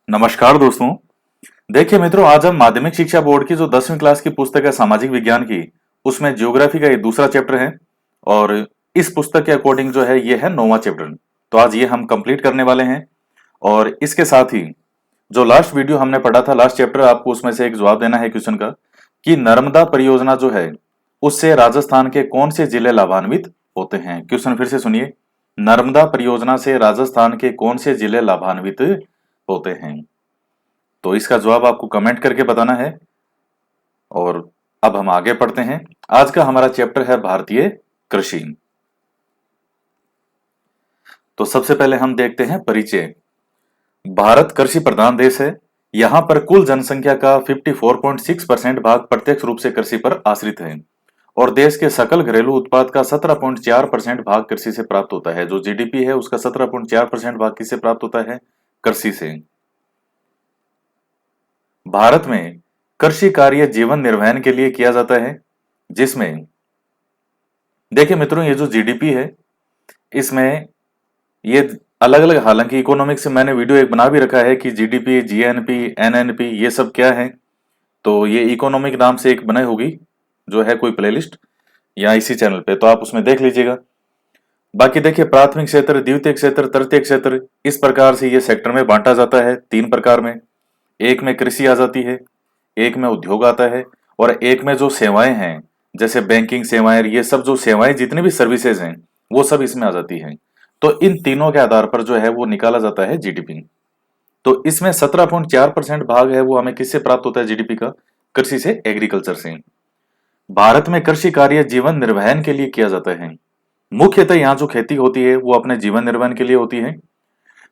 नमस्कार दोस्तों। देखिए मित्रों, आज हम माध्यमिक शिक्षा बोर्ड की जो 10वीं क्लास की पुस्तक है सामाजिक विज्ञान की, उसमें ज्योग्राफी का ये दूसरा चैप्टर है। और इस पुस्तक के अकॉर्डिंग जो है ये है 9वां चैप्टर। तो आज ये हम कंप्लीट करने वाले हैं। और इसके साथ ही जो लास्ट वीडियो हमने पढ़ा था, लास्ट चैप्टर, आपको उसमें से एक जवाब देना है क्वेश्चन का कि नर्मदा परियोजना जो है उससे राजस्थान के कौन से जिले लाभान्वित होते हैं। क्वेश्चन फिर से सुनिए, नर्मदा परियोजना से राजस्थान के कौन से जिले लाभान्वित होते हैं। तो इसका जवाब आपको कमेंट करके बताना है। और अब हम आगे पढ़ते हैं। आज का हमारा चैप्टर है भारतीय कृषि। तो सबसे पहले हम देखते हैं परिचय। भारत कृषि प्रधान देश है। यहां पर कुल जनसंख्या का 54.6% भाग प्रत्यक्ष रूप से कृषि पर आश्रित है। और देश के सकल घरेलू उत्पाद का 17.4% भाग कृषि से प्राप्त होता है। जो जीडीपी है उसका 17.4% भाग किससे प्राप्त होता है? कृषि से। भारत में कृषि कार्य जीवन निर्वहन के लिए किया जाता है, जिसमें देखिए मित्रों, ये जो जीडीपी है इसमें ये अलग अलग, हालांकि इकोनॉमिक्स से मैंने वीडियो एक बना भी रखा है कि जीडीपी, जीएनपी, एनएनपी ये सब क्या है। तो ये इकोनॉमिक नाम से एक बनाई होगी, जो है कोई प्लेलिस्ट या इसी चैनल पे, तो आप उसमें देख लीजिएगा। बाकी देखिए, प्राथमिक क्षेत्र, द्वितीय क्षेत्र, तृतीय क्षेत्र, इस प्रकार से ये सेक्टर में बांटा जाता है तीन प्रकार में। एक में कृषि आ जाती है, एक में उद्योग आता है, और एक में जो सेवाएं हैं जैसे बैंकिंग सेवाएं, ये सब जो सेवाएं जितनी भी सर्विसेज हैं वो सब इसमें आ जाती हैं। तो इन तीनों के आधार पर जो है वो निकाला जाता है जीडीपी। तो इसमें 17.4% भाग है वो हमें किससे प्राप्त होता है जीडीपी का? कृषि से, एग्रीकल्चर से। भारत में कृषि कार्य जीवन निर्वहन के लिए किया जाता है। मुख्यतः यहाँ जो खेती होती है वो अपने जीवन निर्वहन के लिए होती है,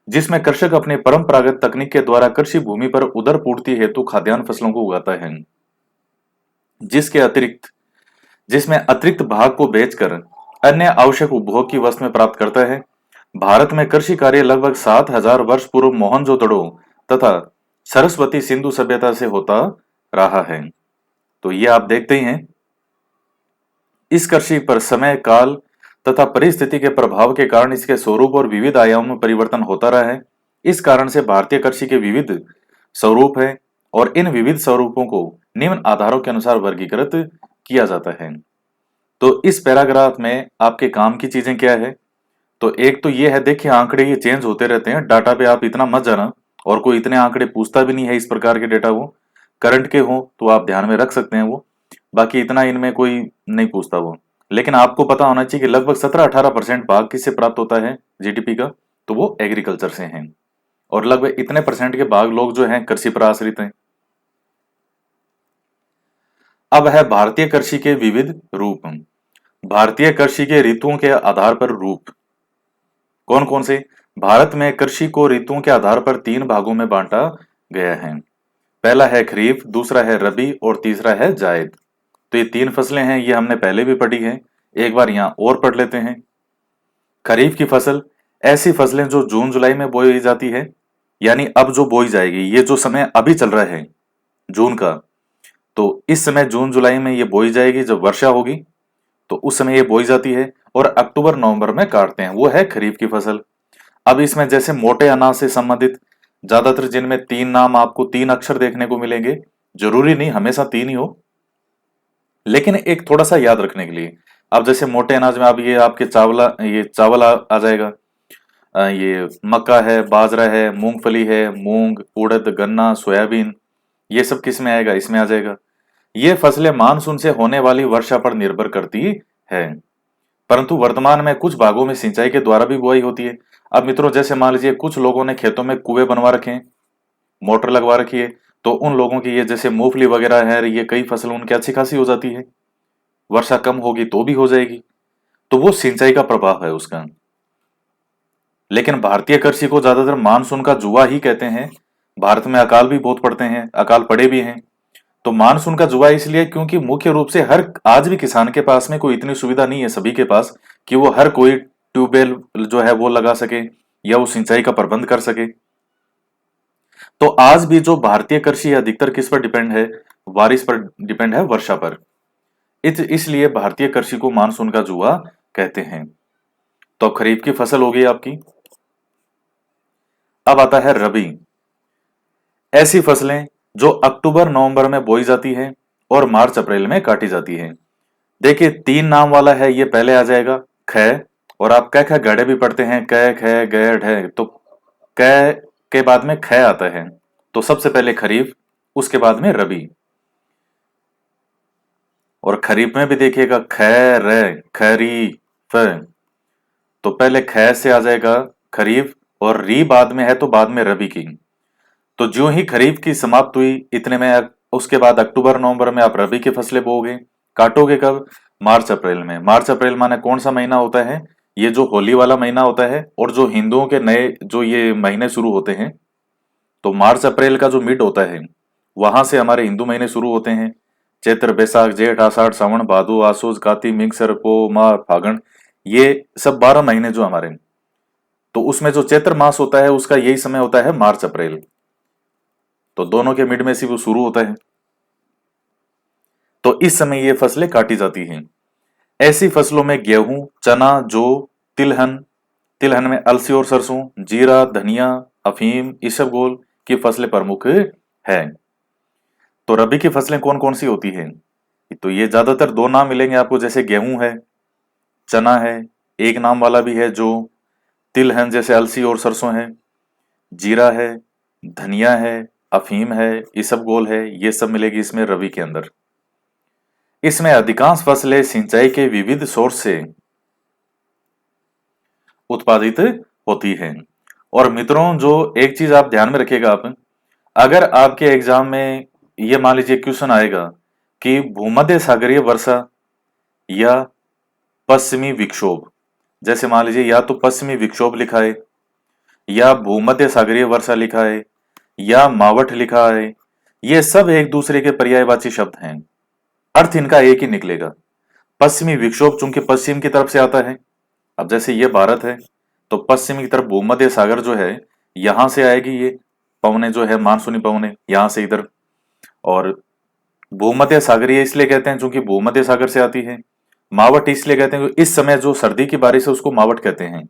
जिसमें कृषक अपने परंपरागत तकनीक के द्वारा कृषि भूमि पर उदर पूर्ति हेतु खाद्यान्न फसलों को उगाता है, जिसके अतिरिक्त जिसमें अतिरिक्त भाग को बेचकर अन्य आवश्यक उपभोग की वस्तु में प्राप्त करता है। भारत में कृषि कार्य लगभग 7,000 वर्ष पूर्व मोहनजोदड़ो तथा सरस्वती सिंधु सभ्यता से होता रहा है। तो ये आप देखते ही हैं। इस कृषि पर समय, काल तथा परिस्थिति के प्रभाव के कारण इसके स्वरूप और विविध आयामों में परिवर्तन होता रहा है। इस कारण से भारतीय कृषि के विविध स्वरूप है और इन विविध स्वरूपों को निम्न आधारों के अनुसार वर्गीकृत किया जाता है। तो इस पैराग्राफ में आपके काम की चीजें क्या है? तो एक तो ये है, देखिए आंकड़े ये चेंज होते रहते हैं, डाटा पे आप इतना मत जाना। और कोई इतने आंकड़े पूछता भी नहीं है इस प्रकार के डेटा, वो करंट के हो तो आप ध्यान में रख सकते हैं वो। बाकी इतना इनमें कोई नहीं पूछता वो। लेकिन आपको पता होना चाहिए कि लगभग 17-18% भाग किससे प्राप्त होता है जीडीपी का? तो वो एग्रीकल्चर से हैं। और लगभग इतने परसेंट के भाग लोग जो हैं कृषि पर आश्रित हैं। अब है भारतीय कृषि के विविध रूप। भारतीय कृषि के ऋतुओं के आधार पर रूप कौन कौन से? भारत में कृषि को ऋतुओं के आधार पर तीन भागों में बांटा गया है। पहला है खरीफ, दूसरा है रबी और तीसरा है जायद। तो ये तीन फसलें हैं, ये हमने पहले भी पढ़ी हैं, एक बार यहाँ और पढ़ लेते हैं। खरीफ की फसल ऐसी फसलें जो जून जुलाई में बोई जाती है, यानी अब जो बोई जाएगी, ये जो समय अभी चल रहा है जून का, तो इस समय जून जुलाई में ये बोई जाएगी। जब वर्षा होगी तो उस समय ये बोई जाती है और अक्टूबर नवंबर में काटते हैं, वो है खरीफ की फसल। अब इसमें जैसे मोटे अनाज से संबंधित ज्यादातर जिनमें तीन नाम आपको, तीन अक्षर देखने को मिलेंगे, जरूरी नहीं हमेशा तीन ही हो, लेकिन एक थोड़ा सा याद रखने के लिए। अब जैसे मोटे अनाज में अब ये आपके चावल आ जाएगा। ये मक्का है, बाजरा है, मूंगफली है, मूंग, उड़द, गन्ना, सोयाबीन, ये सब किस में आएगा? इसमें आ जाएगा। ये फसलें मानसून से होने वाली वर्षा पर निर्भर करती है, परंतु वर्तमान में कुछ भागों में सिंचाई के द्वारा भी बुआई होती है। अब मित्रों, जैसे मान लीजिए कुछ लोगों ने खेतों में कुएं बनवा रखे हैं, मोटर लगवा रखी है, तो उन लोगों की ये जैसे मूंगफली वगैरह है, ये कई फसल उनकी अच्छी खासी हो जाती है। वर्षा कम होगी तो भी हो जाएगी, तो वो सिंचाई का प्रभाव है उसका। लेकिन भारतीय कृषि को ज्यादातर मानसून का जुआ ही कहते हैं। भारत में अकाल भी बहुत पड़ते हैं, अकाल पड़े भी हैं। तो मानसून का जुआ इसलिए क्योंकि मुख्य रूप से हर आज भी किसान के पास में कोई इतनी सुविधा नहीं है सभी के पास कि वो हर कोई ट्यूबवेल जो है वो लगा सके या वो सिंचाई का प्रबंध कर सके। तो आज भी जो भारतीय कृषि है अधिकतर किस पर डिपेंड है? बारिश पर डिपेंड है, वर्षा पर। इसलिए भारतीय कृषि को मानसून का जुआ कहते हैं। तो अब खरीफ की फसल हो गई आपकी। अब आता है रबी। ऐसी फसलें जो अक्टूबर नवंबर में बोई जाती है और मार्च अप्रैल में काटी जाती है। देखिए 3 नाम वाला है, ये पहले आ जाएगा ख। और आप क ख गड़े भी पढ़ते हैं, क ख ग ढ, तो क के बाद में ख आता है। तो सबसे पहले खरीफ, उसके बाद में रबी। और खरीफ में भी देखिएगा ख र खरीफ, तो पहले ख से आ जाएगा खरीफ और री बाद में है तो बाद में रबी की। तो जो ही खरीफ की समाप्त हुई इतने में उसके बाद अक्टूबर नवंबर में आप रबी की फसलें बोओगे। काटोगे कब? मार्च अप्रैल में। मार्च अप्रैल माने कौन सा महीना होता है? ये जो होली वाला महीना होता है और जो हिंदुओं के नए जो ये महीने शुरू होते हैं, तो मार्च अप्रैल का जो मिड होता है वहां से हमारे हिंदू महीने शुरू होते हैं। चैत्र बैसाख जेठ आषाढ़ सावन भादो आसोज काती मिंगसर पो माह फागण, ये सब 12 महीने जो हमारे, तो उसमें जो चैत्र मास होता है उसका यही समय होता है मार्च अप्रैल। तो दोनों के मिड में से वो शुरू होता है। तो इस समय ये फसलें काटी जाती हैं। ऐसी फसलों में गेहूं, चना, जौ, तिलहन, तिलहन में अलसी और सरसों, जीरा, धनिया, अफीम, इसबगोल की फसलें प्रमुख है। तो रबी की फसलें कौन कौन सी होती हैं? तो ये ज्यादातर 2 नाम मिलेंगे आपको, जैसे गेहूं है, चना है, एक नाम वाला भी है जो, तिलहन जैसे अलसी और सरसों है, जीरा है, धनिया है, अफीम है, इसबगोल है, ये सब मिलेगी इसमें रबी के अंदर। इसमें अधिकांश फसलें सिंचाई के विविध सोर्स से उत्पादित होती हैं। और मित्रों, जो एक चीज आप ध्यान में रखिएगा, आप अगर आपके एग्जाम में ये मान लीजिए क्वेश्चन आएगा कि भूमध्य सागरीय वर्षा या पश्चिमी विक्षोभ, जैसे मान लीजिए या तो पश्चिमी विक्षोभ लिखा है या भूमध्य सागरीय वर्षा लिखा है या मावठ लिखा है, ये सब एक दूसरे के पर्यायवाची शब्द हैं, अर्थ इनका एक ही निकलेगा। पश्चिमी विक्षोभ चूंकि पश्चिम की तरफ से आता है, अब जैसे ये भारत है तो पश्चिम की तरफ भूमध्य सागर जो है यहां से आएगी, ये पवने जो है मानसूनी पवने यहां से इधर। और भूमध्य सागरीय इसलिए कहते हैं चूंकि भूमध्य सागर से आती है। मावठ इसलिए कहते हैं क्योंकि इस समय जो सर्दी की बारिश है उसको मावठ कहते हैं।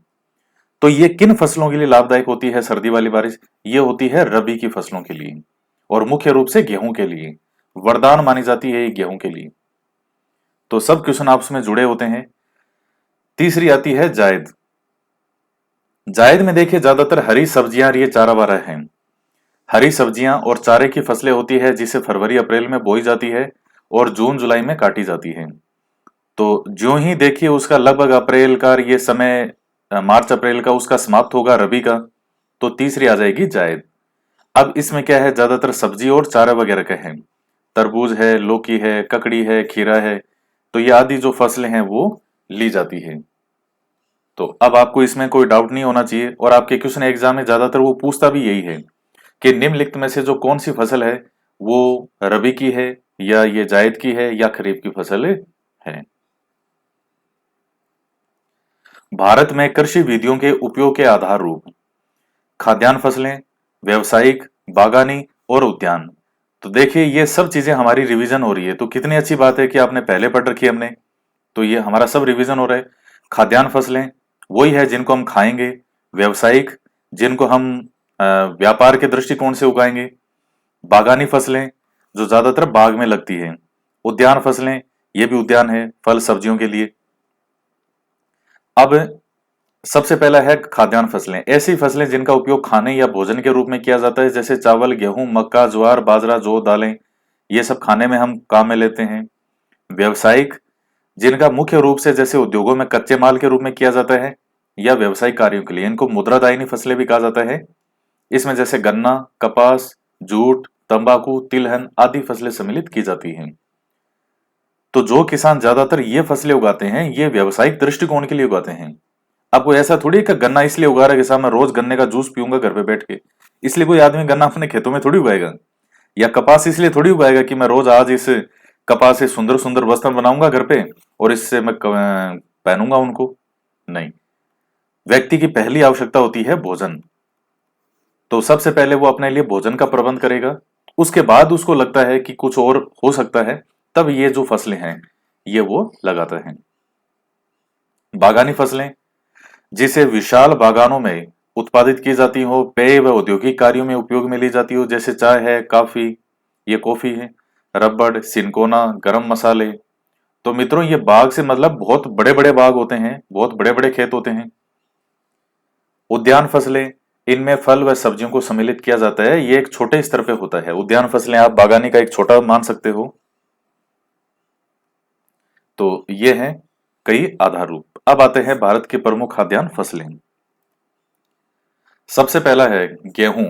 तो ये किन फसलों के लिए लाभदायक होती है सर्दी वाली बारिश? ये होती है रबी की फसलों के लिए और मुख्य रूप से गेहूं के लिए। वरदान मानी जाती है ये गेहूं के लिए। तो सब क्वेश्चन आपस में जुड़े होते हैं। तीसरी आती है जायद। जायद में देखिए ज्यादातर हरी सब्जियां और ये चारा वारा है। हरी सब्जियां और चारे की फसलें होती है जिसे फरवरी अप्रैल में बोई जाती है और जून जुलाई में काटी जाती है। तो जो ही देखिए उसका लगभग अप्रैल का ये समय, मार्च अप्रैल का उसका समाप्त होगा रबी का, तो तीसरी आ जाएगी जायद। अब इसमें क्या है, ज्यादातर सब्जी और चारा वगैरह का है। तरबूज है, लौकी है, ककड़ी है, खीरा है, तो ये आदि जो फसलें हैं वो ली जाती है। तो अब आपको इसमें कोई डाउट नहीं होना चाहिए। और आपके क्वेश्चन एग्जाम में ज्यादातर वो पूछता भी यही है कि निम्नलिखित में से जो कौन सी फसल है वो रबी की है या ये जायद की है या खरीफ की फसल है। भारत में कृषि विधियों के उपयोग के आधार रूप खाद्यान्न फसलें, व्यावसायिक, बागानी और उद्यान। तो देखिए ये सब चीजें हमारी रिवीजन हो रही है, तो कितनी अच्छी बात है कि आपने पहले पढ़ रखी है हमने। तो ये हमारा सब रिवीजन हो रहा है। खाद्यान्न फसलें वही है जिनको हम खाएंगे, व्यावसायिक जिनको हम व्यापार के दृष्टिकोण से उगाएंगे, बागानी फसलें जो ज्यादातर बाग में लगती है, उद्यान फसलें ये भी उद्यान है फल सब्जियों के लिए। अब सबसे पहला है खाद्यान्न फसलें। ऐसी फसलें जिनका उपयोग खाने या भोजन के रूप में किया जाता है, जैसे चावल, गेहूं, मक्का, ज्वार, बाजरा, जौ, दालें, ये सब खाने में हम काम में लेते हैं। व्यवसायिक जिनका मुख्य रूप से जैसे उद्योगों में कच्चे माल के रूप में किया जाता है या व्यवसायिक कार्यों के लिए, इनको मुद्रादायिनी फसलें भी कहा जाता है। इसमें जैसे गन्ना, कपास, जूट, तंबाकू, तिलहन आदि फसलें सम्मिलित की जाती हैं। तो जो किसान ज्यादातर ये फसलें उगाते हैं ये व्यवसायिक दृष्टिकोण के लिए उगाते हैं। आपको ऐसा थोड़ी है कि गन्ना इसलिए उगा रहा है कि साहब मैं रोज गन्ने का जूस पीऊंगा घर पे बैठ के, इसलिए कोई आदमी गन्ना अपने खेतों में थोड़ी उगाएगा। या कपास इसलिए थोड़ी उगाएगा कि मैं रोज आज इस कपास से सुंदर सुंदर वस्त्र बनाऊंगा घर पे और इससे मैं पहनूंगा उनको। नहीं, व्यक्ति की पहली आवश्यकता होती है भोजन। तो सबसे पहले वो अपने लिए भोजन का प्रबंध करेगा, उसके बाद उसको लगता है कि कुछ और हो सकता है, तब ये जो फसलें हैं ये वो लगाता है। बागानी फसलें जिसे विशाल बागानों में उत्पादित की जाती हो, पेय व औद्योगिक कार्यों में उपयोग में ली जाती हो, जैसे चाय है, काफी, ये कॉफी है, रबड़, सिनकोना, गरम मसाले। तो मित्रों ये बाग से मतलब बहुत बड़े बड़े बाग होते हैं, बहुत बड़े बड़े खेत होते हैं। उद्यान फसलें, इनमें फल व सब्जियों को सम्मिलित किया जाता है, ये एक छोटे स्तर पे होता है। उद्यान फसलें आप बागानी का एक छोटा मान सकते हो। तो ये हैं कई आधार रूप। अब आते हैं भारत की प्रमुख खाद्यान्न फसलें। सबसे पहला है गेहूं।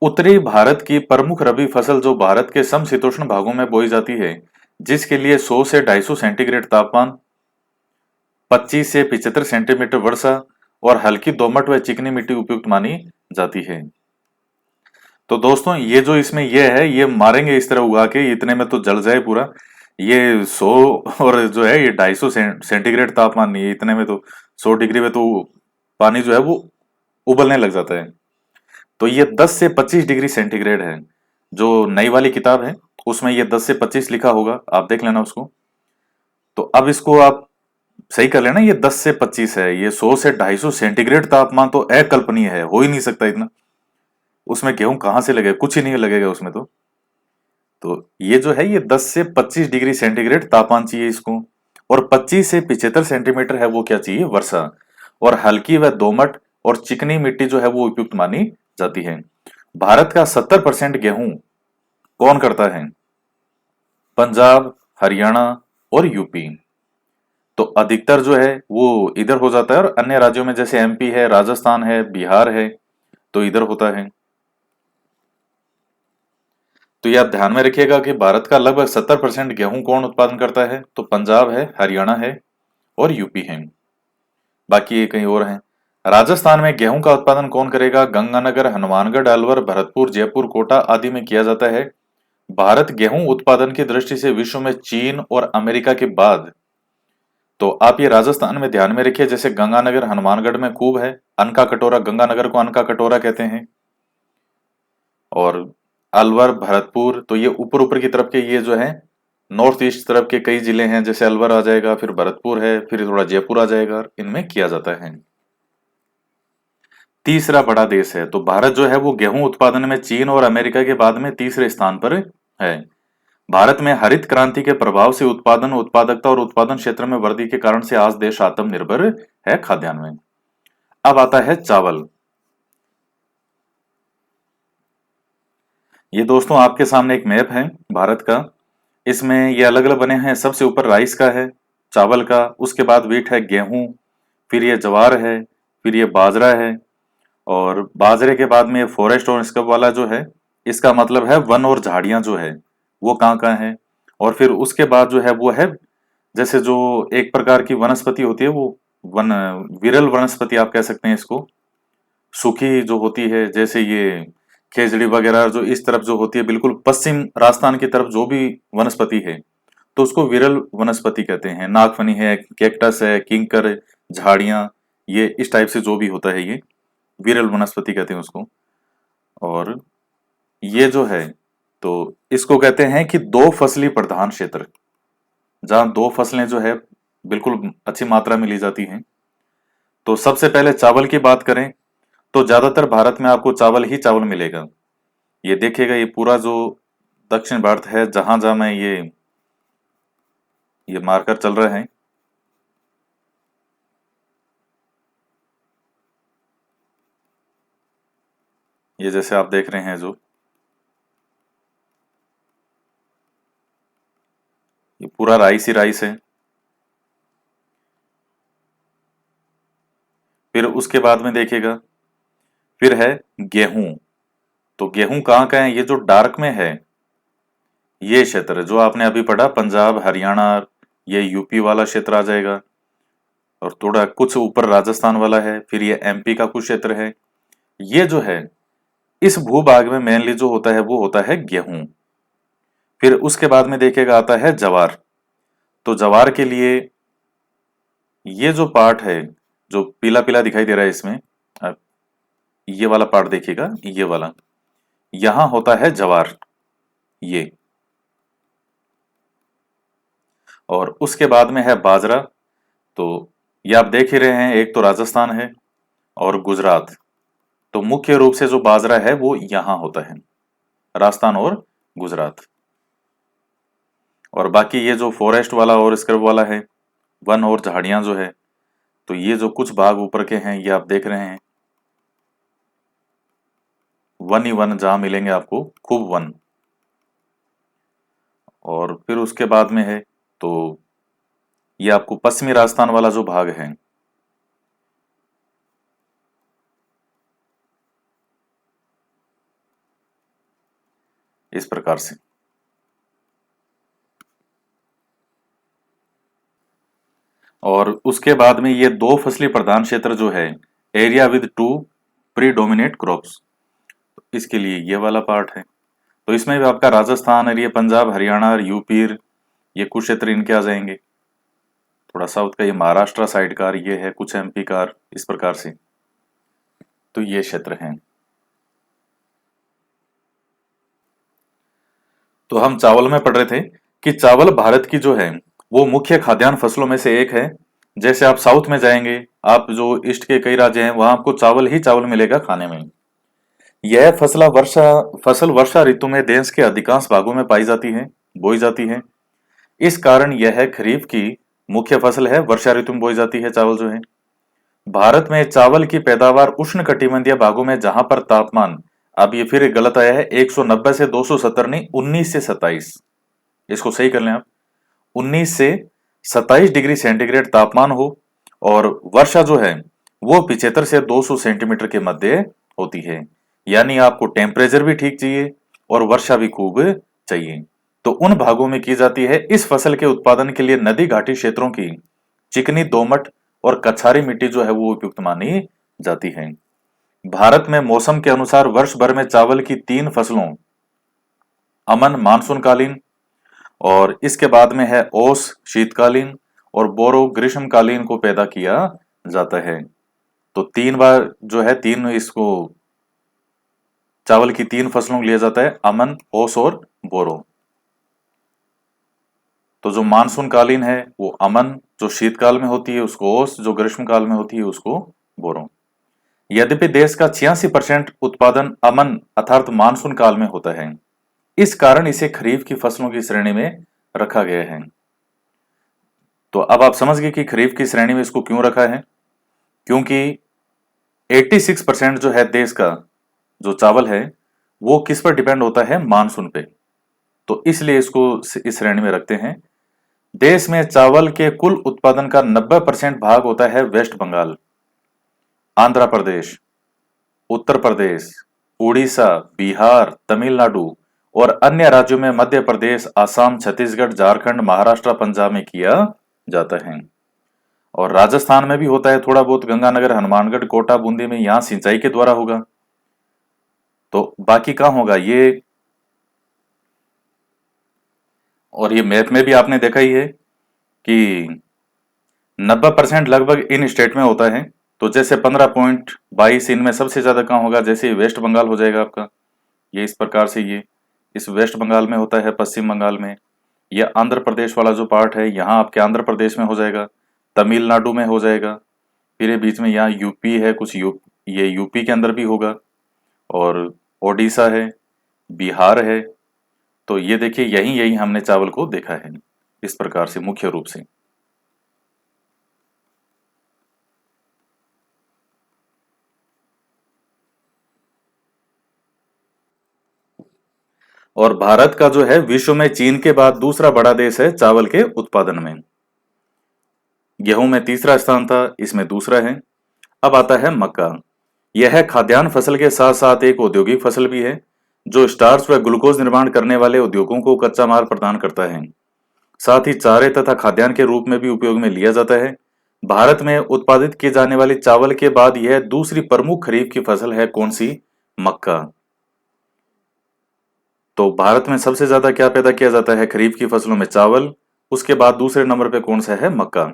उत्तरी भारत की प्रमुख रबी फसल जो भारत के समशीतोष्ण भागों में बोई जाती है, जिसके लिए 100 से 250 सेंटीग्रेड तापमान, 25 से 75 सेंटीमीटर वर्षा और हल्की दोमट व चिकनी मिट्टी उपयुक्त मानी जाती है। तो दोस्तों ये जो इसमें ये है, ये मारेंगे इस तरह उगा के इतने में तो जल जाए पूरा। ये 100 और जो है ये 250 सेंटीग्रेड तापमान नहीं है, इतने में तो 100 डिग्री में तो पानी जो है वो उबलने लग जाता है। तो ये 10 से 25 डिग्री सेंटीग्रेड है। जो नई वाली किताब है उसमें ये 10 से 25 लिखा होगा, आप देख लेना उसको। तो अब इसको आप सही कर लेना, ये 10 से 25 है, ये 100 से 250 सेंटीग्रेड तापमान तो अकल्पनीय है, हो ही नहीं सकता इतना। उसमें गेहूं कहाँ से लगेगा, कुछ ही नहीं लगेगा उसमें तो ये जो है ये 10 से 25 डिग्री सेंटीग्रेड तापमान चाहिए इसको। और 25 से 75 सेंटीमीटर है वो क्या चाहिए, वर्षा। और हल्की व दोमट और चिकनी मिट्टी जो है वो उपयुक्त मानी जाती है। भारत का 70% गेहूं कौन करता है, पंजाब, हरियाणा और यूपी। तो अधिकतर जो है वो इधर हो जाता है, और अन्य राज्यों में जैसे एमपी है, राजस्थान है, बिहार है, तो इधर होता है। तो ये आप ध्यान में रखिएगा कि भारत का लगभग 70% गेहूं कौन उत्पादन करता है, तो पंजाब है, हरियाणा है और यूपी है। बाकी ये कहीं और हैं। राजस्थान में गेहूं का उत्पादन कौन करेगा, गंगानगर, हनुमानगढ़, अलवर, भरतपुर, जयपुर, कोटा आदि में किया जाता है। भारत गेहूं उत्पादन की दृष्टि से विश्व में चीन और अमेरिका के बाद, तो आप ये राजस्थान में ध्यान में रखिए, जैसे गंगानगर, हनुमानगढ़ में खूब है, अन्न का कटोरा, गंगानगर को अन्न का कटोरा कहते हैं। और अलवर, भरतपुर, तो ये ऊपर ऊपर की तरफ के ये जो है नॉर्थ ईस्ट तरफ के कई जिले हैं, जैसे अलवर आ जाएगा, फिर भरतपुर है, फिर थोड़ा जयपुर आ जाएगा, इनमें किया जाता है। तीसरा बड़ा देश है, तो भारत जो है वो गेहूं उत्पादन में चीन और अमेरिका के बाद में तीसरे स्थान पर है। भारत में हरित क्रांति के प्रभाव से उत्पादन, उत्पादकता और उत्पादन क्षेत्र में वृद्धि के कारण से आज देश आत्मनिर्भर है खाद्यान्न में। अब आता है चावल। ये दोस्तों आपके सामने एक मैप है भारत का, इसमें ये अलग अलग बने हैं। सबसे ऊपर राइस का है, चावल का, उसके बाद व्हीट है, गेहूं, फिर ये ज्वार है, फिर ये बाजरा है, और बाजरे के बाद में ये फॉरेस्ट और स्कब वाला जो है, इसका मतलब है वन और झाड़ियां जो है वो कहाँ कहाँ है। और फिर उसके बाद जो है वो है, जैसे जो एक प्रकार की वनस्पति होती है वो वन, विरल वनस्पति आप कह सकते हैं इसको, सूखी जो होती है, जैसे ये खेजड़ी वगैरह जो इस तरफ जो होती है, बिल्कुल पश्चिम राजस्थान की तरफ जो भी वनस्पति है, तो उसको विरल वनस्पति कहते हैं। नागफनी है, कैक्टस है, किंकर, झाड़ियां, ये इस टाइप से जो भी होता है ये विरल वनस्पति कहते हैं उसको। और ये जो है, तो इसको कहते हैं कि दो फसली प्रधान क्षेत्र, जहां दो फसलें जो है बिल्कुल अच्छी मात्रा में ली जाती हैं। तो सबसे पहले चावल की बात करें, तो ज्यादातर भारत में आपको चावल ही चावल मिलेगा। ये देखिएगा, ये पूरा जो दक्षिण भारत है, जहां जहां में ये मार्कर चल रहे हैं, ये जैसे आप देख रहे हैं जो ये पूरा राइस ही राइस है। फिर उसके बाद में देखिएगा, फिर है गेहूं। तो गेहूं कहाँ का है, ये जो डार्क में है ये क्षेत्र जो आपने अभी पढ़ा, पंजाब, हरियाणा, ये यूपी वाला क्षेत्र आ जाएगा। और थोड़ा कुछ ऊपर राजस्थान वाला है, फिर ये एमपी का कुछ क्षेत्र है। ये जो है इस भूभाग में मेनली जो होता है वो होता है गेहूं। फिर उसके बाद में देखिएगा आता है जवार। तो जवार के लिए ये जो पार्ट है, जो पीला पीला दिखाई दे रहा है इसमें, अब ये वाला पार्ट देखिएगा, ये वाला, यहां होता है जवार ये। और उसके बाद में है बाजरा। तो ये आप देख ही रहे हैं, एक तो राजस्थान है और गुजरात, तो मुख्य रूप से जो बाजरा है वो यहां होता है, राजस्थान और गुजरात। और बाकी ये जो फॉरेस्ट वाला और स्क्रब वाला है, वन और झाड़ियां जो है, तो ये जो कुछ भाग ऊपर के हैं ये आप देख रहे हैं, वन ही वन जहां मिलेंगे आपको, खूब वन। और फिर उसके बाद में है तो ये आपको पश्चिमी राजस्थान वाला जो भाग है, इस प्रकार से। और उसके बाद में ये दो फसली प्रधान क्षेत्र जो है, area with two predominate crops, इसके लिए ये वाला पार्ट है। तो इसमें भी आपका राजस्थान और ये पंजाब, हरियाणा और यूपी, ये कुछ क्षेत्र इनके आ जाएंगे। थोड़ा साउथ का ये महाराष्ट्र साइड का, ये है कुछ एमपी का, इस प्रकार से। तो ये क्षेत्र हैं। तो हम चावल में पढ़ रहे थे कि चावल भारत की जो है वो मुख्य खाद्यान्न फसलों में से एक है। जैसे आप साउथ में जाएंगे, आप जो ईस्ट के कई राज्य हैं वहां आपको चावल ही चावल मिलेगा खाने में। यह फसल वर्षा ऋतु में देश के अधिकांश भागों में पाई जाती है, बोई जाती है। इस कारण यह खरीफ की मुख्य फसल है, वर्षा ऋतु में बोई जाती है चावल जो है। भारत में चावल की पैदावार उष्णकटिबंधीय भागों में जहां पर तापमान, अब ये फिर गलत आया है, 190 से 270 नहीं, 19 से 27, इसको सही कर लें आप, 19 से 27 डिग्री सेंटीग्रेड तापमान हो, और वर्षा जो है वो 75 से 200 सेंटीमीटर के मध्य होती है। यानी आपको टेम्परेचर भी ठीक चाहिए और वर्षा भी खूब चाहिए। तो उन भागों में की जाती है। इस फसल के उत्पादन के लिए नदी घाटी क्षेत्रों की चिकनी, दोमट और कछारी मिट्टी जो है वो उपयुक्त मानी जाती है। भारत में मौसम के अनुसार वर्ष भर में चावल की 3 फसलों, अमन मानसूनकालीन, और इसके बाद में है ओस शीतकालीन, और बोरो ग्रीष्मकालीन को पैदा किया जाता है। तो 3 बार जो है, 3 इसको चावल की 3 फसलों को लिया जाता है, अमन, ओस और बोरो। तो जो मानसूनकालीन है वो अमन, जो शीतकाल में होती है उसको ओस, जो ग्रीष्मकाल में होती है उसको बोरो। यद्यपि देश का 86% उत्पादन अमन अर्थात मानसून काल में होता है, इस कारण इसे खरीफ की फसलों की श्रेणी में रखा गया है। तो अब आप समझ गए कि खरीफ की श्रेणी में इसको क्यों रखा है, क्योंकि 86% जो है देश का जो चावल है वो किस पर डिपेंड होता है, मानसून पे। तो इसलिए इसको इस श्रेणी में रखते हैं। देश में चावल के कुल उत्पादन का 90% भाग होता है वेस्ट बंगाल, आंध्र प्रदेश, उत्तर प्रदेश, उड़ीसा, बिहार, तमिलनाडु और अन्य राज्यों में मध्य प्रदेश, असम, छत्तीसगढ़, झारखंड, महाराष्ट्र, पंजाब में किया जाता है। और राजस्थान में भी होता है थोड़ा बहुत, गंगानगर, हनुमानगढ़, कोटा, बूंदी में, यहां सिंचाई के द्वारा होगा। तो बाकी कहां होगा ये, और ये मैथ में भी आपने देखा ही है कि 90% लगभग इन स्टेट में होता है। तो जैसे 15.22 इनमें सबसे ज्यादा कहाँ होगा, जैसे वेस्ट बंगाल हो जाएगा आपका, ये इस प्रकार से, ये इस वेस्ट बंगाल में होता है, पश्चिम बंगाल में। ये आंध्र प्रदेश वाला जो पार्ट है यहाँ आपके आंध्र प्रदेश में हो जाएगा, तमिलनाडु में हो जाएगा, फिर ये बीच में यहाँ यूपी है, कुछ ये यूपी के अंदर भी होगा, और ओडिशा है, बिहार है। तो ये देखिए यही यही हमने चावल को देखा है इस प्रकार से मुख्य रूप से। और भारत का जो है विश्व में चीन के बाद दूसरा बड़ा देश है चावल के उत्पादन में। गेहूं में तीसरा स्थान था, इसमें दूसरा है। अब आता है मक्का। यह खाद्यान्न फसल के साथ साथ एक औद्योगिक फसल भी है, जो स्टार्च व ग्लूकोज निर्माण करने वाले उद्योगों को कच्चा माल प्रदान करता है। साथ ही चारे तथा खाद्यान्न के रूप में भी उपयोग में लिया जाता है। भारत में उत्पादित किए जाने वाले चावल के बाद यह दूसरी प्रमुख खरीफ की फसल है, कौन सी, मक्का। तो भारत में सबसे ज्यादा क्या पैदा किया जाता है खरीफ की फसलों में, चावल। उसके बाद दूसरे नंबर पे कौन सा है, मक्का,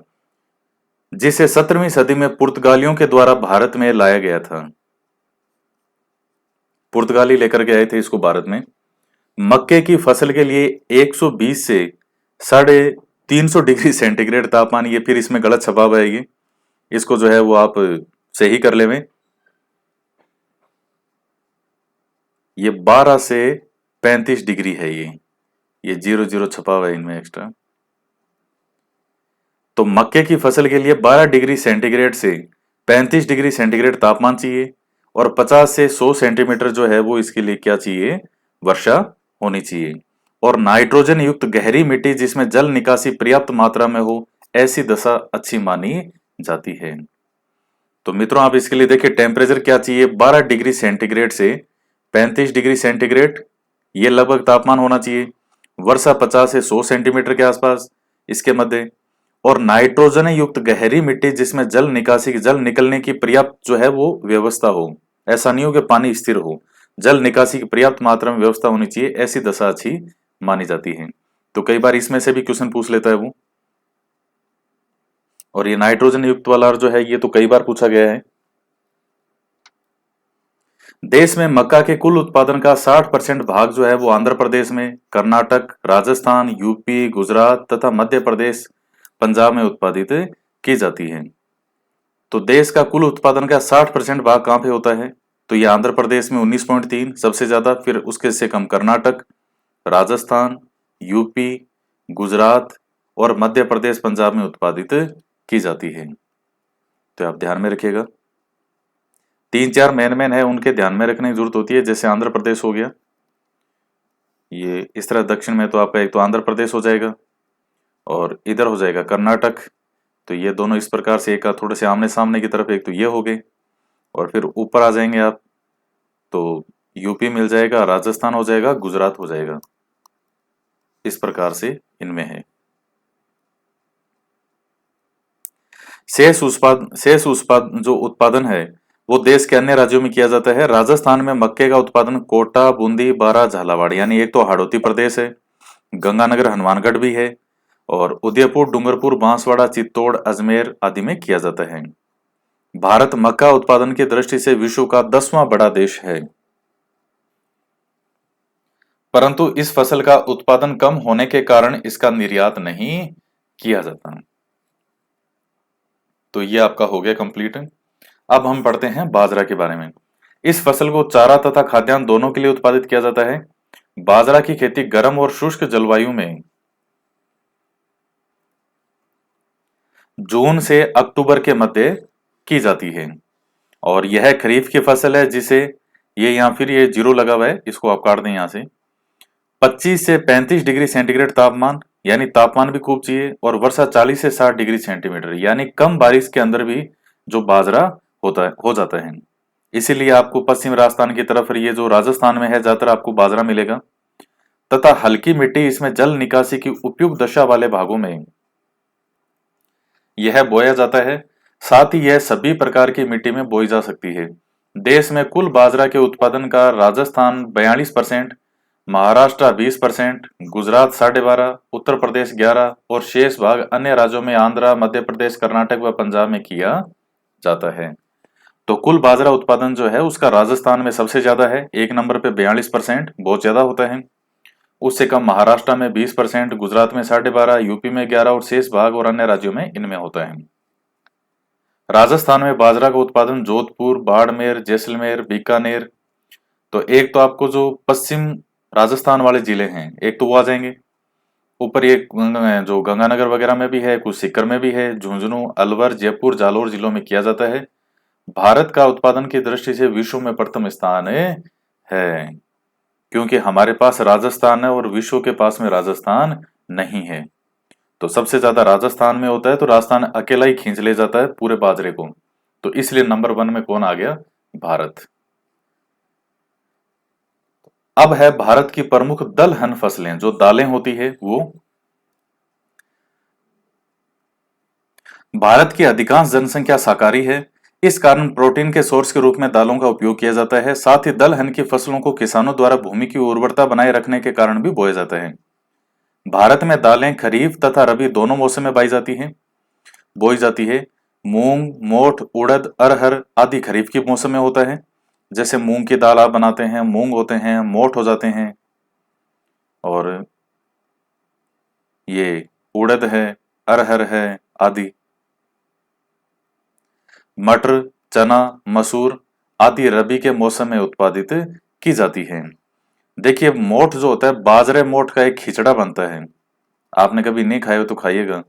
जिसे 17वीं सदी में पुर्तगालियों के द्वारा भारत में लाया गया था। पुर्तगाली लेकर के आए थे इसको भारत में। मक्के की फसल के लिए 120 से 350 डिग्री सेंटीग्रेड तापमान, ये फिर इसमें गलत छपा है, ये इसको जो है वो आप सही कर लेवें। ये 12 से 35 डिग्री है। ये 00 छपा हुआ है इनमें एक्स्ट्रा। तो मक्के की फसल के लिए 12 डिग्री सेंटीग्रेड से 35 डिग्री सेंटीग्रेड तापमान चाहिए, और 50 से 100 सेंटीमीटर जो है वो इसके लिए क्या चाहिए, वर्षा होनी चाहिए। और नाइट्रोजन युक्त गहरी मिट्टी जिसमें जल निकासी पर्याप्त मात्रा में हो, ऐसी दशा अच्छी मानी जाती है। तो मित्रों आप इसके लिए देखिए टेम्परेचर क्या चाहिए, 12 डिग्री सेंटीग्रेड से 35 डिग्री सेंटीग्रेड, ये लगभग तापमान होना चाहिए। वर्षा 50 से 100 सेंटीमीटर के आसपास इसके मध्य, और नाइट्रोजन युक्त गहरी मिट्टी जिसमें जल निकासी की, जल निकलने की पर्याप्त जो है वो व्यवस्था हो। ऐसा नहीं हो कि पानी स्थिर हो, जल निकासी की पर्याप्त मात्रा में व्यवस्था होनी चाहिए, ऐसी दशा अच्छी मानी जाती है। तो कई बार इसमें से भी क्वेश्चन पूछ लेता है वो। और ये नाइट्रोजन युक्त वाला जो है ये तो कई बार पूछा गया है। देश में मक्का के कुल उत्पादन का 60% भाग जो है वो आंध्र प्रदेश में, कर्नाटक, राजस्थान, यूपी, गुजरात तथा मध्य प्रदेश, पंजाब में उत्पादित की जाती है। तो देश का कुल उत्पादन का 60% भाग कहाँ पे होता है, तो ये आंध्र प्रदेश में 19.3 सबसे ज्यादा, फिर उसके से कम कर्नाटक, राजस्थान, यूपी, गुजरात और मध्य प्रदेश, पंजाब में उत्पादित की जाती है। तो आप ध्यान में रखिएगा, 3-4 मेन है उनके ध्यान में रखने की जरूरत होती है। जैसे आंध्र प्रदेश हो गया, ये इस तरह दक्षिण में, तो आपका एक तो आंध्र प्रदेश हो जाएगा और इधर हो जाएगा कर्नाटक। तो ये दोनों इस प्रकार से, एक थोड़े से आमने सामने की तरफ, एक तो ये हो गए, और फिर ऊपर आ जाएंगे आप तो यूपी मिल जाएगा, राजस्थान हो जाएगा, गुजरात हो जाएगा। इस प्रकार से इनमें है। जो उत्पादन है वो देश के अन्य राज्यों में किया जाता है। राजस्थान में मक्के का उत्पादन कोटा, बूंदी, बारां, झालावाड़, यानी एक तो हाड़ौती प्रदेश है, गंगानगर, हनुमानगढ़ भी है, और उदयपुर, डूंगरपुर, बांसवाड़ा, चित्तौड़, अजमेर आदि में किया जाता है। भारत मक्का उत्पादन की दृष्टि से विश्व का 10वां बड़ा देश है, परंतु इस फसल का उत्पादन कम होने के कारण इसका निर्यात नहीं किया जाता। तो ये आपका हो गया कंप्लीट। अब हम पढ़ते हैं बाजरा के बारे में। इस फसल को चारा तथा खाद्यान्न दोनों के लिए उत्पादित किया जाता है। बाजरा की खेती गर्म और शुष्क जलवायु में जून से अक्टूबर के मध्य की जाती है, और यह खरीफ की फसल है जिसे, ये यहाँ फिर ये जीरो लगा हुआ है, इसको आप काट दें यहाँ से। 25 से 35 डिग्री सेंटीग्रेड तापमान, यानी तापमान भी खूब चाहिए, और वर्षा 40 से 60 डिग्री सेंटीमीटर, यानी कम बारिश के अंदर भी जो बाजरा होता है, हो जाता है। इसीलिए आपको पश्चिम राजस्थान की तरफ, ये जो राजस्थान में है, ज्यादातर आपको बाजरा मिलेगा। तथा हल्की मिट्टी, इसमें जल निकासी की उपयुक्त दशा वाले भागों में यह बोया जाता है। साथ ही यह सभी प्रकार की मिट्टी में बोई जा सकती है। देश में कुल बाजरा के उत्पादन का राजस्थान 42%, महाराष्ट्र 20%, गुजरात 12.5%, उत्तर प्रदेश 11% और शेष भाग अन्य राज्यों में आंध्र, मध्य प्रदेश, कर्नाटक व पंजाब में किया जाता है। तो कुल बाजरा उत्पादन जो है उसका राजस्थान में सबसे ज्यादा है, एक नंबर पे 42%, बहुत ज्यादा होता है। उससे कम महाराष्ट्र में 20%, गुजरात में 12.5%, यूपी में 11% और शेष भाग और अन्य राज्यों में इनमें होता है। राजस्थान में बाजरा का उत्पादन जोधपुर, बाड़मेर, जैसलमेर, बीकानेर, तो एक तो आपको जो पश्चिम राजस्थान वाले जिले हैं, एक तो वो आ जाएंगे। ऊपर ये जो गंगानगर वगैरह में भी है, कुछ सीकर में भी है, झुंझुनू, अलवर, जयपुर, जालोर जिलों में किया जाता है। भारत का उत्पादन की दृष्टि से विश्व में प्रथम स्थान है, क्योंकि हमारे पास राजस्थान है और विश्व के पास में राजस्थान नहीं है। तो सबसे ज्यादा राजस्थान में होता है, तो राजस्थान अकेला ही खींच ले जाता है पूरे बाजरे को। तो इसलिए नंबर 1 में कौन आ गया, भारत। अब है भारत की प्रमुख दलहन फसलें, जो दालें होती है वो। भारत की अधिकांश जनसंख्या शाकाहारी है, इस कारण प्रोटीन के सोर्स के रूप में दालों का उपयोग किया जाता है। साथ ही दलहन की फसलों को किसानों द्वारा भूमि की उर्वरता बनाए रखने के कारण भी बोया जाता है। भारत में दालें खरीफ तथा रबी दोनों मौसम में बोई जाती है। मूंग, मोठ, उड़द, अरहर आदि खरीफ के मौसम में होता है। जैसे मूंग की दाल आप बनाते हैं, मूंग होते हैं, मोठ हो जाते हैं, और ये उड़द है, अरहर है आदि। मटर, चना, मसूर आदि रबी के मौसम में उत्पादित की जाती है। देखिए मोठ जो होता है, बाजरे मोठ का एक खिचड़ा बनता है। आपने कभी नहीं खाए हो तो खाइएगा।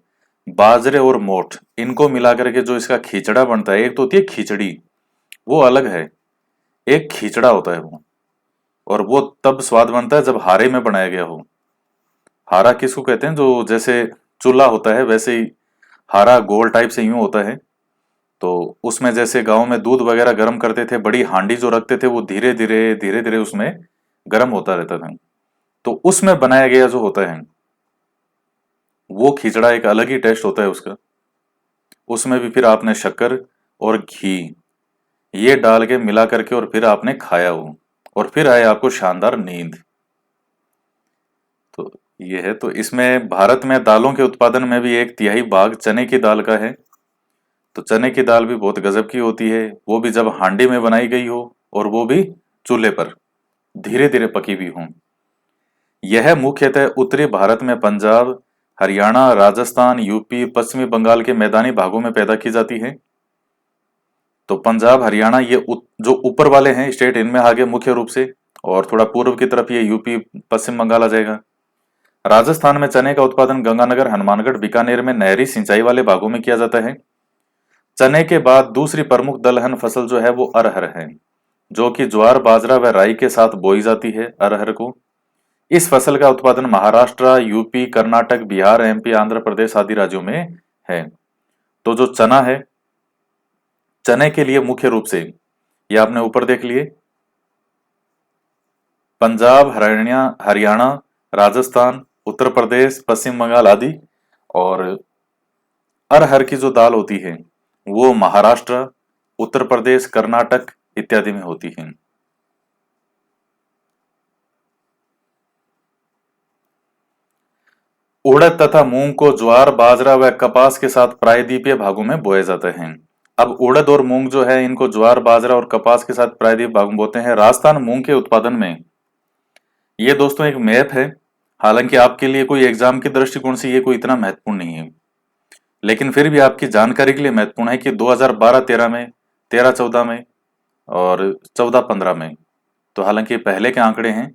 बाजरे और मोठ इनको मिला करके जो इसका खिचड़ा बनता है, एक तो होती है खिचड़ी, वो अलग है, एक खिचड़ा होता है वो। और वो तब स्वाद बनता है जब हारे में बनाया गया हो। हारा किसको कहते हैं? जो जैसे चूल्हा होता है वैसे ही हारा गोल टाइप से यूं होता है। तो उसमें जैसे गांव में दूध वगैरह गर्म करते थे, बड़ी हांडी जो रखते थे, वो धीरे धीरे उसमें गर्म होता रहता था। तो उसमें बनाया गया जो होता है वो खिचड़ा एक अलग ही टेस्ट होता है उसका। उसमें भी फिर आपने शक्कर और घी ये डाल के मिला करके और फिर आपने खाया हो, और फिर आए आपको शानदार नींद। तो ये है। तो इसमें भारत में दालों के उत्पादन में भी एक तिहाई भाग चने की दाल का है। तो चने की दाल भी बहुत गजब की होती है, वो भी जब हांडी में बनाई गई हो, और वो भी चूल्हे पर धीरे धीरे पकी हुई हो। यह मुख्यतः उत्तरी भारत में पंजाब, हरियाणा, राजस्थान, यूपी, पश्चिमी बंगाल के मैदानी भागों में पैदा की जाती है। तो पंजाब, हरियाणा ये जो ऊपर वाले हैं स्टेट, इनमें आगे मुख्य रूप से, और थोड़ा पूर्व की तरफ ये यूपी, पश्चिम बंगाल आ जाएगा। राजस्थान में चने का उत्पादन गंगानगर, हनुमानगढ़, बीकानेर में नहरी सिंचाई वाले भागों में किया जाता है। चने के बाद दूसरी प्रमुख दलहन फसल जो है वो अरहर है, जो कि ज्वार, बाजरा व राई के साथ बोई जाती है अरहर को। इस फसल का उत्पादन महाराष्ट्र, यूपी, कर्नाटक, बिहार, एमपी, आंध्र प्रदेश आदि राज्यों में है। तो जो चना है, चने के लिए मुख्य रूप से ये आपने ऊपर देख लिए, पंजाब, हरियाणा, हरियाणा, राजस्थान, उत्तर प्रदेश, पश्चिम बंगाल आदि। और अरहर की जो दाल होती है वो महाराष्ट्र, उत्तर प्रदेश, कर्नाटक इत्यादि में होती है। उड़द तथा मूंग को ज्वार, बाजरा व कपास के साथ प्रायद्वीपीय भागों में बोए जाते हैं। अब उड़द और मूंग जो है इनको ज्वार, बाजरा और कपास के साथ प्रायद्वीपीय भागों में बोते हैं। राजस्थान मूंग के उत्पादन में, ये दोस्तों एक मैप है, हालांकि आपके लिए कोई एग्जाम के दृष्टिकोण से ये कोई इतना महत्वपूर्ण नहीं है, लेकिन फिर भी आपकी जानकारी के लिए महत्वपूर्ण है कि 2012-13 में, 13-14 में और 14-15 में, तो हालांकि पहले के आंकड़े हैं,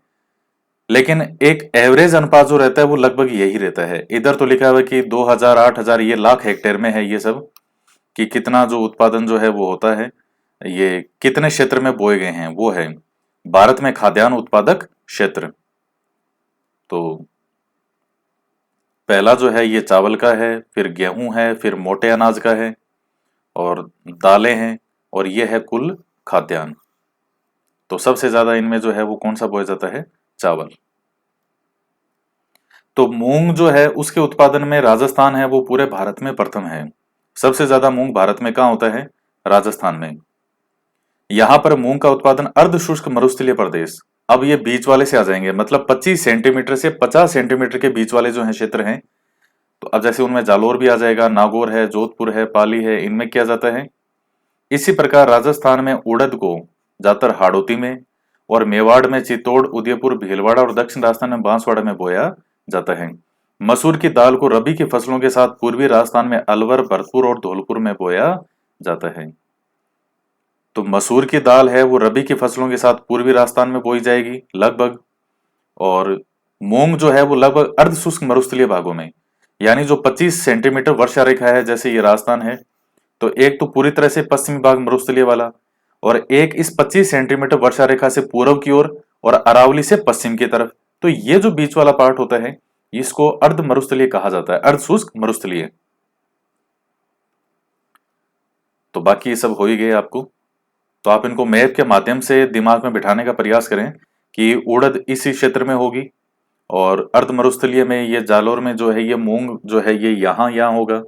लेकिन एक एवरेज अनुपात जो रहता है वो लगभग यही रहता है। इधर तो लिखा हुआ है कि 2000, 8000 ये लाख हेक्टेयर में है ये सब, कि कितना जो उत्पादन जो है वो होता है, ये कितने क्षेत्र में बोए गए हैं, वो है भारत में खाद्यान्न उत्पादक क्षेत्र। तो पहला जो है ये चावल का है, फिर गेहूं है, फिर मोटे अनाज का है, और दालें हैं, और ये है कुल खाद्यान्न। तो सबसे ज्यादा इनमें जो है वो कौन सा बोया जाता है? चावल। तो मूंग जो है उसके उत्पादन में राजस्थान है वो पूरे भारत में प्रथम है। सबसे ज्यादा मूंग भारत में कहाँ होता है? राजस्थान में। यहाँ पर मूंग का उत्पादन अर्ध शुष्क मरुस्थलीय प्रदेश, अब ये बीच वाले से आ जाएंगे, मतलब 25 सेंटीमीटर से 50 सेंटीमीटर के बीच वाले जो है क्षेत्र हैं। तो अब जैसे उनमें जालोर भी आ जाएगा, नागौर है, जोधपुर है, पाली है, इनमें किया जाता है। इसी प्रकार राजस्थान में उड़द को ज्यादातर हाड़ौती में, और मेवाड़ में चित्तौड़, उदयपुर, भीलवाड़ा, और दक्षिण राजस्थान में बांसवाड़ा में बोया जाता है। मसूर की दाल को रबी की फसलों के साथ पूर्वी राजस्थान में अलवर, भरतपुर और धौलपुर में बोया जाता है। तो मसूर की दाल है वो रबी की फसलों के साथ पूर्वी राजस्थान में बोई जाएगी लगभग। और मूंग जो है वो लगभग अर्ध शुष्क मरुस्थलीय भागों में, यानी जो 25 सेंटीमीटर वर्षा रेखा है, जैसे ये राजस्थान है, तो एक तो पूरी तरह से पश्चिमी भाग मरुस्थलीय वाला, और एक इस 25 सेंटीमीटर वर्षा रेखा से पूर्व की ओर, और अरावली से पश्चिम की तरफ। तो ये जो बीच वाला पार्ट होता है इसको अर्ध मरुस्थलीय कहा जाता है, अर्ध शुष्क मरुस्थलीय। तो बाकी ये सब हो ही गए आपको। तो आप इनको मैप के माध्यम से दिमाग में बिठाने का प्रयास करें कि उड़द इसी क्षेत्र में होगी, और अर्ध मरुस्थलीय में ये जालोर में जो है ये मूंग जो है ये यहाँ यहाँ होगा।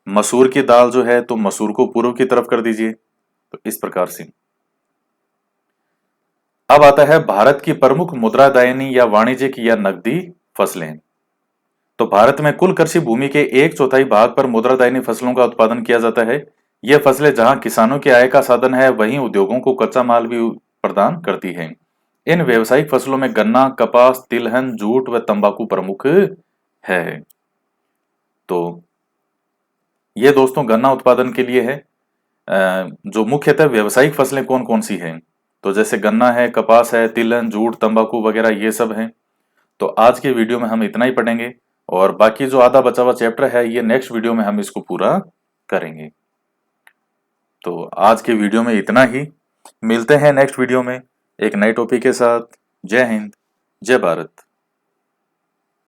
मसूर की दाल जो है तो मसूर को पूर्व की तरफ कर दीजिए। तो इस प्रकार से अब आता है भारत की प्रमुख मुद्रादायनी या वाणिज्यिक या नकदी फसलें। तो भारत में कुल कृषि भूमि के 1/4 भाग पर मुद्रादायनी फसलों का उत्पादन किया जाता है। ये फसलें जहां किसानों की आय का साधन है, वहीं उद्योगों को कच्चा माल भी प्रदान करती हैं। इन व्यावसायिक फसलों में गन्ना, कपास, तिलहन, जूट व तंबाकू प्रमुख है। तो ये दोस्तों गन्ना उत्पादन के लिए है। जो मुख्यतः व्यावसायिक फसलें कौन कौन सी हैं, तो जैसे गन्ना है, कपास है, तिलहन, जूट, तंबाकू वगैरह ये सब हैं। तो आज के वीडियो में हम इतना ही पढ़ेंगे और बाकी जो आधा बचा हुआ चैप्टर है ये नेक्स्ट वीडियो में हम इसको पूरा करेंगे। तो आज के वीडियो में इतना ही। मिलते हैं नेक्स्ट वीडियो में एक नए टॉपिक के साथ। जय हिंद, जय भारत।